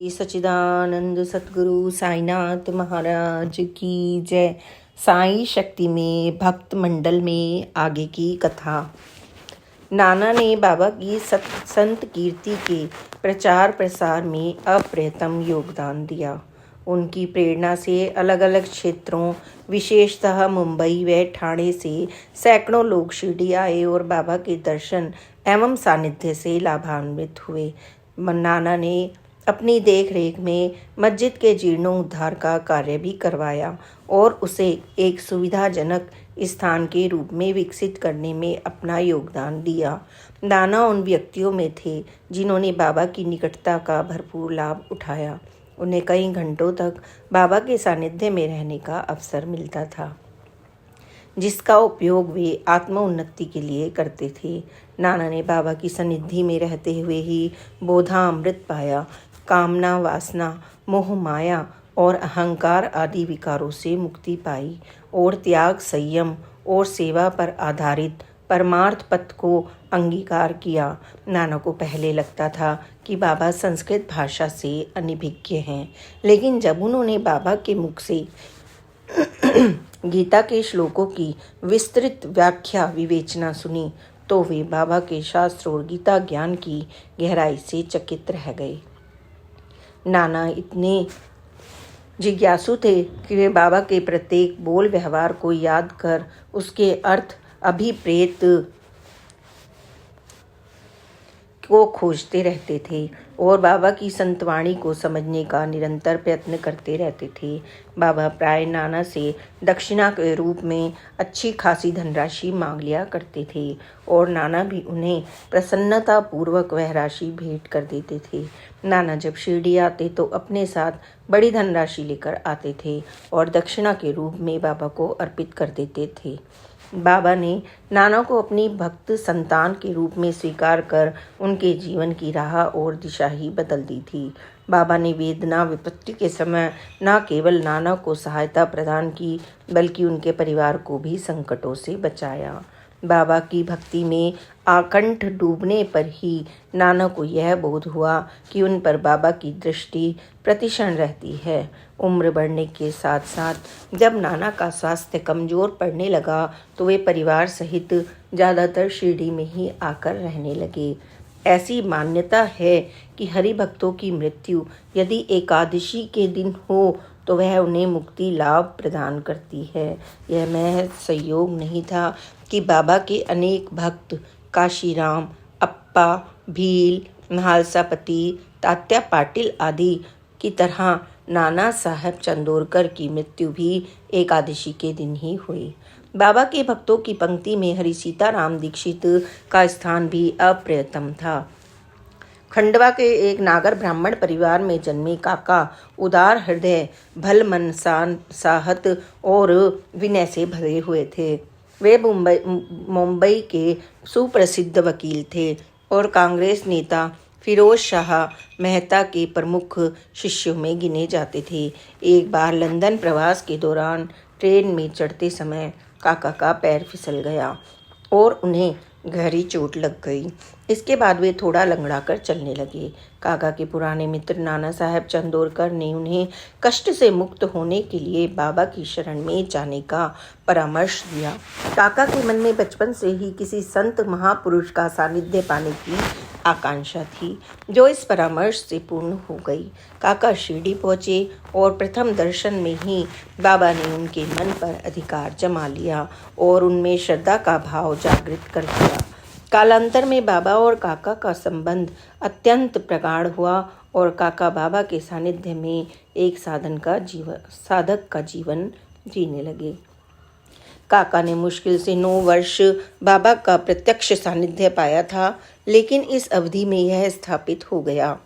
श्री सच्चिदानंद सतगुरु साईनाथ महाराज की जय। साई शक्ति में भक्त मंडल में आगे की कथा। नाना ने बाबा की संत कीर्ति के प्रचार प्रसार में अप्रतिम योगदान दिया। उनकी प्रेरणा से अलग अलग क्षेत्रों विशेषतः मुंबई व ठाणे से सैकड़ों लोग शिरडी आए और बाबा के दर्शन एवं सानिध्य से लाभान्वित हुए। नाना ने अपनी देख रेख में मस्जिद के जीर्णोद्धार का कार्य भी करवाया और उसे एक सुविधाजनक स्थान के रूप में विकसित करने में अपना योगदान दिया। नाना उन व्यक्तियों में थे जिन्होंने बाबा की निकटता का भरपूर लाभ उठाया। उन्हें कई घंटों तक बाबा के सानिध्य में रहने का अवसर मिलता था, जिसका उपयोग वे आत्मोन्नति के लिए करते थे। नाना ने बाबा की सन्निधि में रहते हुए ही बोधामृत पाया। कामना, वासना, मोह, माया और अहंकार आदि विकारों से मुक्ति पाई और त्याग, संयम और सेवा पर आधारित परमार्थ पथ को अंगीकार किया। नाना को पहले लगता था कि बाबा संस्कृत भाषा से अनभिज्ञ हैं, लेकिन जब उन्होंने बाबा के मुख से गीता के श्लोकों की विस्तृत व्याख्या विवेचना सुनी तो वे बाबा के शास्त्र और गीता ज्ञान की गहराई से चकित रह गए। नाना इतने जिज्ञासु थे कि वे बाबा के प्रत्येक बोल व्यवहार को याद कर उसके अर्थ अभिप्रेत को खोजते रहते थे और बाबा की संतवाणी को समझने का निरंतर प्रयत्न करते रहते थे। बाबा प्राय नाना से दक्षिणा के रूप में अच्छी खासी धनराशि मांग लिया करते थे और नाना भी उन्हें प्रसन्नता पूर्वक वह राशि भेंट कर देते थे। नाना जब शिरडी आते तो अपने साथ बड़ी धनराशि लेकर आते थे और दक्षिणा के रूप में बाबा को अर्पित कर देते थे। बाबा ने नाना को अपनी भक्त संतान के रूप में स्वीकार कर उनके जीवन की राह और दिशा ही बदल दी थी। बाबा ने वेदना विपत्ति के समय न केवल नाना को सहायता प्रदान की बल्कि उनके परिवार को भी संकटों से बचाया। बाबा की भक्ति में आकंठ डूबने पर ही नाना को यह बोध हुआ कि उन पर बाबा की दृष्टि प्रतिक्षण रहती है। उम्र बढ़ने के साथ साथ जब नाना का स्वास्थ्य कमजोर पड़ने लगा तो वे परिवार सहित ज़्यादातर शिरडी में ही आकर रहने लगे। ऐसी मान्यता है कि हरि भक्तों की मृत्यु यदि एकादशी के दिन हो तो वह उन्हें मुक्ति लाभ प्रदान करती है। यह महज संयोग नहीं था कि बाबा के अनेक भक्त काशीराम, अप्पा, भील, महालसापति, तात्या पाटिल आदि की तरह नाना साहब चंदोरकर की मृत्यु भी एकादशी के दिन ही हुई। बाबा के भक्तों की पंक्ति में हरि सीताराम दीक्षित का स्थान भी अप्रतिम था। खंडवा के एक नागर ब्राह्मण परिवार में जन्मे काका उदार हृदय, भल मन, साहत और विनय से भरे हुए थे। वे मुंबई के सुप्रसिद्ध वकील थे और कांग्रेस नेता फिरोज शाह मेहता के प्रमुख शिष्यों में गिने जाते थे। एक बार लंदन प्रवास के दौरान ट्रेन में चढ़ते समय काका का पैर फिसल गया और उन्हें गहरी चोट लग गई। इसके बाद वे थोड़ा लंगड़ा कर चलने लगे। काका के पुराने मित्र नाना साहब चंदोरकर ने उन्हें कष्ट से मुक्त होने के लिए बाबा की शरण में जाने का परामर्श दिया। काका के मन में बचपन से ही किसी संत महापुरुष का सानिध्य पाने की आकांक्षा थी, जो इस परामर्श से पूर्ण हो गई। काका शिरडी पहुंचे और प्रथम दर्शन में ही बाबा ने उनके मन पर अधिकार जमा लिया और उनमें श्रद्धा का भाव जागृत कर दिया। कालांतर में बाबा और काका का संबंध अत्यंत प्रगाढ़ हुआ और काका बाबा के सानिध्य में एक साधक का जीवन जीने लगे। काका ने मुश्किल से 9 वर्ष बाबा का प्रत्यक्ष सानिध्य पाया था, लेकिन इस अवधि में यह स्थापित हो गया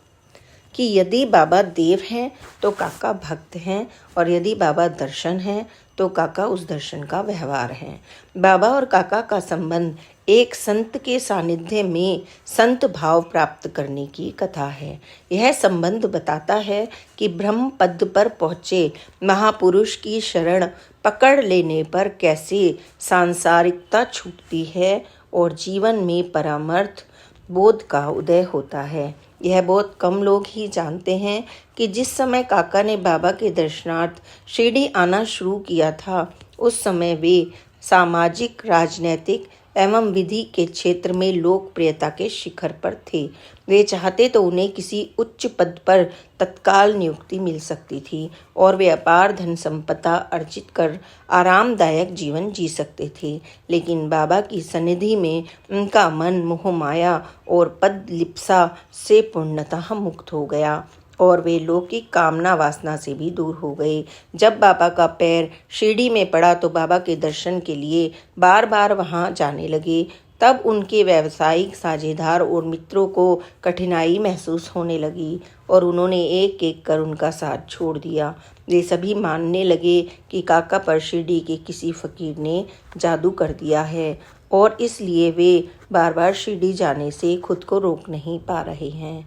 कि यदि बाबा देव हैं तो काका भक्त हैं और यदि बाबा दर्शन हैं तो काका उस दर्शन का व्यवहार है। बाबा और काका का संबंध एक संत के सानिध्य में संत भाव प्राप्त करने की कथा है। यह संबंध बताता है कि ब्रह्म पद पर पहुँचे महापुरुष की शरण पकड़ लेने पर कैसे सांसारिकता छूटती है और जीवन में परमार्थ बोध का उदय होता है। यह बहुत कम लोग ही जानते हैं कि जिस समय काका ने बाबा के दर्शनार्थ शिरडी आना शुरू किया था, उस समय वे सामाजिक, राजनैतिक एवं विधि के क्षेत्र में लोकप्रियता के शिखर पर थे। वे चाहते तो उन्हें किसी उच्च पद पर तत्काल नियुक्ति मिल सकती थी और वे अपार धन संपदा अर्जित कर आरामदायक जीवन जी सकते थे, लेकिन बाबा की सन्निधि में उनका मन मोह माया और पद लिप्सा से पूर्णतः मुक्त हो गया और वे लौकिक कामना वासना से भी दूर हो गए। जब बाबा का पैर शिरडी में पड़ा तो बाबा के दर्शन के लिए बार बार वहां जाने लगे। तब उनके व्यावसायिक साझेदार और मित्रों को कठिनाई महसूस होने लगी और उन्होंने एक एक कर उनका साथ छोड़ दिया। वे सभी मानने लगे कि काका पर शिरडी के किसी फकीर ने जादू कर दिया है और इसलिए वे बार बार शिरडी जाने से खुद को रोक नहीं पा रहे हैं।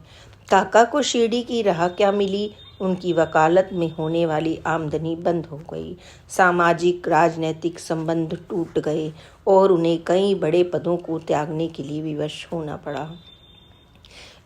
काका को शिरडी की राह क्या मिली? उनकी वकालत में होने वाली आमदनी बंद हो गई, सामाजिक राजनीतिक संबंध टूट गए और उन्हें कई बड़े पदों को त्यागने के लिए विवश होना पड़ा।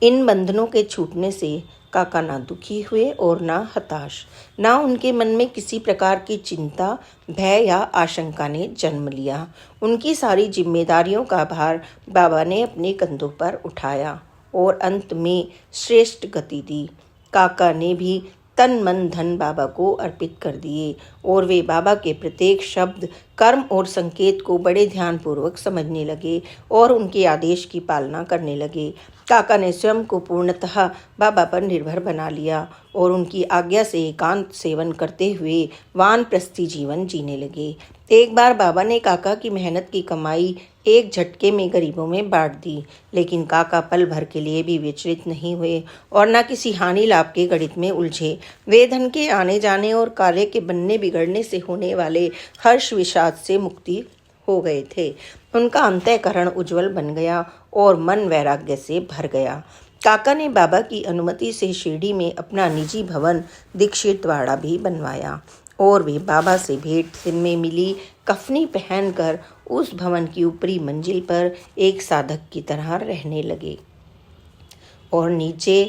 इन बंधनों के छूटने से काका ना दुखी हुए और ना हताश। ना उनके मन में किसी प्रकार की चिंता, भय या आशंका ने जन्म लिया। उनकी सारी जिम्मेदारियों का भार बाबा ने अपने कंधों पर उठाया और अंत में श्रेष्ठ गति दी। काका ने भी तन मन धन बाबा को अर्पित कर दिए और वे बाबा के प्रत्येक शब्द, कर्म और संकेत को बड़े ध्यानपूर्वक समझने लगे और उनके आदेश की पालना करने लगे। काका ने स्वयं को पूर्णतः बाबा पर निर्भर बना लिया और उनकी आज्ञा से एकांत सेवन करते हुए वानप्रस्थी जीवन जीने लगे। एक बार बाबा ने काका की मेहनत की कमाई एक झटके में गरीबों में बांट दी, लेकिन काका पल भर के लिए भी विचलित नहीं हुए और न किसी हानि लाभ के गणित में उलझे। वे धन के आने जाने और कार्य के बनने बिगड़ने से होने वाले हर्ष विषाद से मुक्ति हो गए थे। उनका अंतःकरण उज्जवल बन गया और मन वैराग्य से भर गया। काका ने बाबा की अनुमति से शिरडी में अपना निजी भवन दीक्षितवाड़ा भी बनवाया और वे बाबा से भेंट में मिली कफनी पहनकर उस भवन की ऊपरी मंजिल पर एक साधक की तरह रहने लगे और नीचे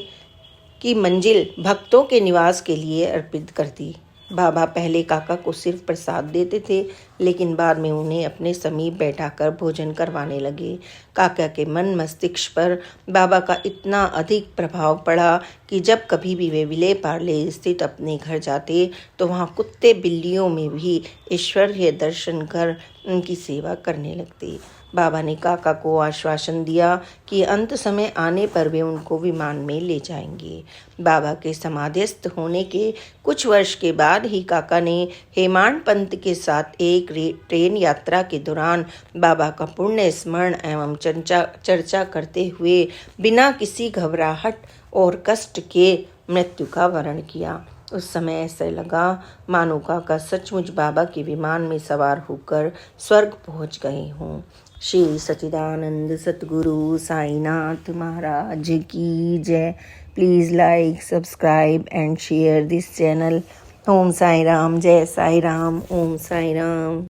की मंजिल भक्तों के निवास के लिए अर्पित कर दी। बाबा पहले काका को सिर्फ प्रसाद देते थे, लेकिन बाद में उन्हें अपने समीप बैठाकर भोजन करवाने लगे। काका के मन मस्तिष्क पर बाबा का इतना अधिक प्रभाव पड़ा कि जब कभी भी वे विले पार्ले स्थित अपने घर जाते तो वहाँ कुत्ते बिल्लियों में भी ईश्वरीय दर्शन कर उनकी सेवा करने लगते। बाबा ने काका को आश्वासन दिया कि अंत समय आने पर वे उनको विमान में ले जाएंगे। बाबा के समाधिस्थ होने के कुछ वर्ष के बाद ही काका ने हेमाड पंत के साथ एक ट्रेन यात्रा के दौरान बाबा का पुण्य स्मरण एवं चर्चा करते हुए बिना किसी घबराहट और कष्ट के मृत्यु का वर्ण किया। उस समय ऐसा लगा मानो काका सचमुच बाबा के विमान में सवार होकर स्वर्ग पहुंच गए हों। श्री सच्चिदानंद सतगुरु साईनाथ महाराज की जय। Please like, subscribe and share this channel. Om Sai Ram, जय साई राम, ओम साई राम।